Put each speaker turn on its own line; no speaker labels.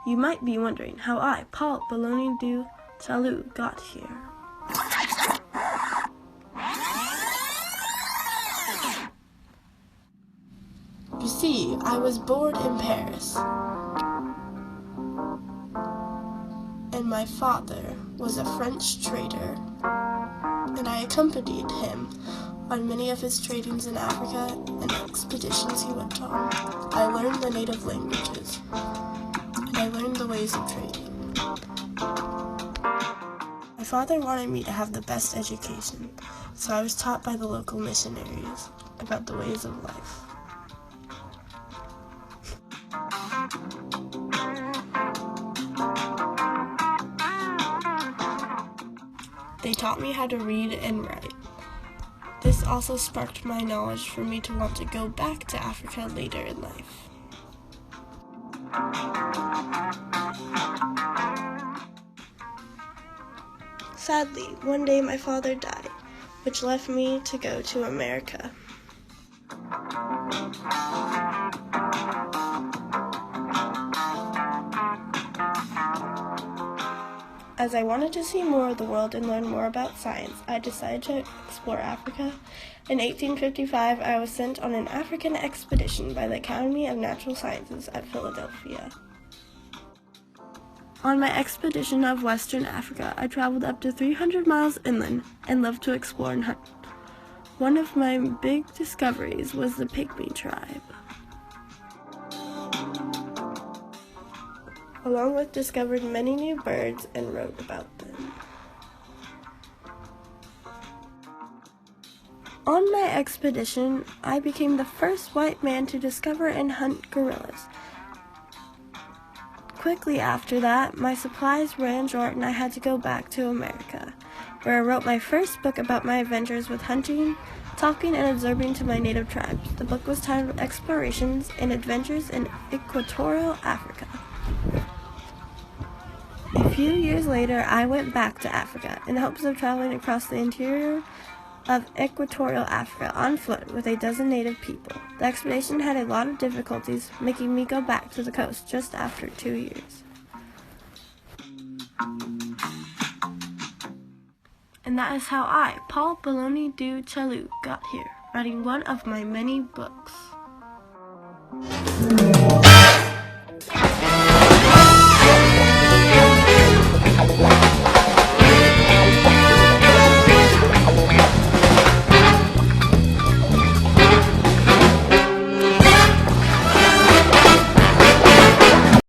You might be wondering how I, Paul Baloney du Chaillu, got here. You see, I was born in Paris, and my father was a French trader, and I accompanied him on many of his tradings in Africa and expeditions he went on. I learned the native languages, and I learned the ways of trading. My father wanted me to have the best education, so I was taught by the local missionaries about the ways of life. They taught me how to read and write. This also sparked my knowledge for me to want to go back to Africa later in life. Sadly, one day my father died, which left me to go to America. As I wanted to see more of the world and learn more about science, I decided to explore Africa. In 1855, I was sent on an African expedition by the Academy of Natural Sciences at Philadelphia. On my expedition of Western Africa, I traveled up to 300 miles inland and loved to explore and hunt. One of my big discoveries was the Pygmy tribe, along with discovered many new birds and wrote about them. On my expedition, I became the first white man to discover and hunt gorillas. Quickly after that, my supplies ran short and I had to go back to America, where I wrote my first book about my adventures with hunting, talking, and observing to my native tribes. The book was titled Explorations and Adventures in Equatorial Africa. A few years later, I went back to Africa in hopes of traveling across the interior of Equatorial Africa on foot with a dozen native people. The expedition had a lot of difficulties, making me go back to the coast just after 2 years. And that is how I, Paul Baloney du Chaillu, got here, writing one of my many books.